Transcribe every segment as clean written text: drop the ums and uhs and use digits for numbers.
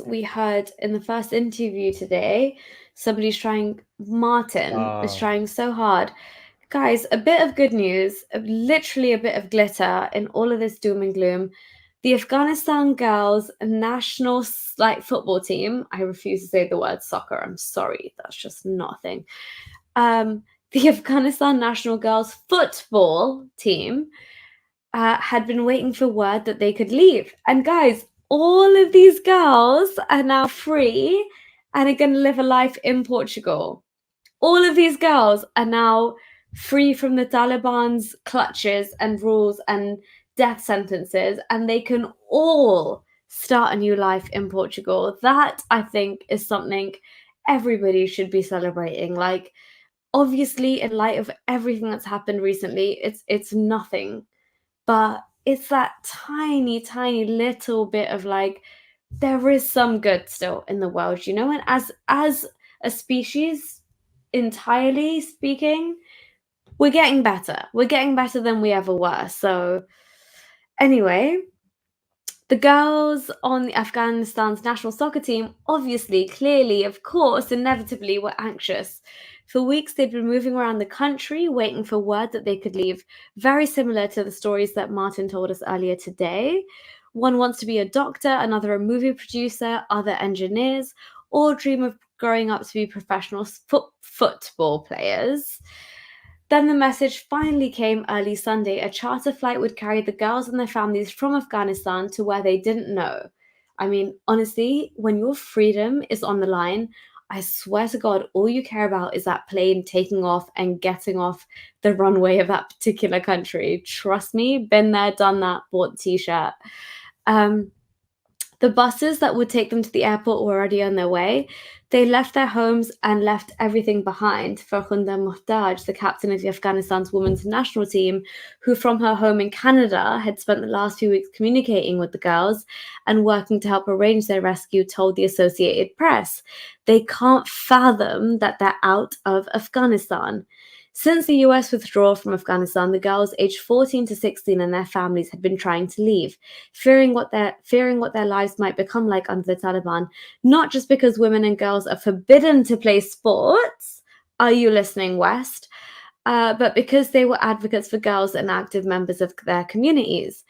we heard in the first interview today, Martin is trying so hard. Guys, a bit of good news, literally a bit of glitter in all of this doom and gloom. The Afghanistan girls national football team, I refuse to say the word soccer, I'm sorry, that's just not a thing. The Afghanistan national girls football team had been waiting for word that they could leave. And guys, all of these girls are now free and are going to live a life in Portugal. All of these girls are now free from the Taliban's clutches and rules and death sentences, and they can all start a new life in Portugal. That, I think, is something everybody should be celebrating. Like, obviously, in light of everything that's happened recently, it's nothing. But it's that tiny, tiny little bit of like, there is some good still in the world, you know? And as a species, entirely speaking, we're getting better. We're getting better than we ever were. So anyway, the girls on Afghanistan's national soccer team, obviously, clearly, of course, inevitably were anxious. For weeks, they'd been moving around the country, waiting for word that they could leave. Very similar to the stories that Martin told us earlier today. One wants to be a doctor, another a movie producer, other engineers, all dream of growing up to be professional football players. Then the message finally came early Sunday. A charter flight would carry the girls and their families from Afghanistan to where they didn't know. I mean, honestly, when your freedom is on the line, I swear to God, all you care about is that plane taking off and getting off the runway of that particular country. Trust me, been there, done that, bought the t-shirt. The buses that would take them to the airport were already on their way. They left their homes and left everything behind. Farkhunda Muhtaj, the captain of the Afghanistan's women's national team, who from her home in Canada had spent the last few weeks communicating with the girls and working to help arrange their rescue, told the Associated Press. They can't fathom that they're out of Afghanistan. Since the US withdrawal from Afghanistan, the girls aged 14 to 16 and their families had been trying to leave, fearing what their lives might become like under the Taliban, not just because women and girls are forbidden to play sports, are you listening, West? But because they were advocates for girls and active members of their communities.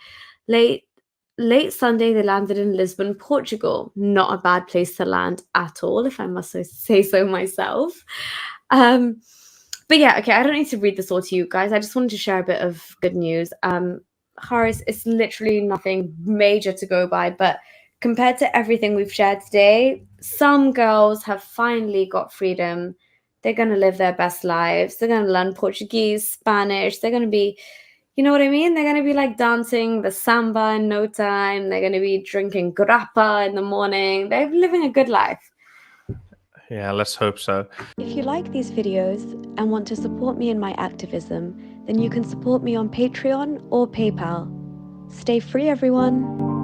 Late Sunday, they landed in Lisbon, Portugal. Not a bad place to land at all, if I must say so myself. But yeah, okay, I don't need to read this all to you guys. I just wanted to share a bit of good news. Haris, it's literally nothing major to go by, but compared to everything we've shared today, some girls have finally got freedom. They're going to live their best lives. They're going to learn Portuguese, Spanish. They're going to be, you know what I mean? They're going to be like dancing the samba in no time. They're going to be drinking grappa in the morning. They're living a good life. Yeah, let's hope so. If you like these videos and want to support me in my activism, then you can support me on Patreon or PayPal. Stay free, everyone!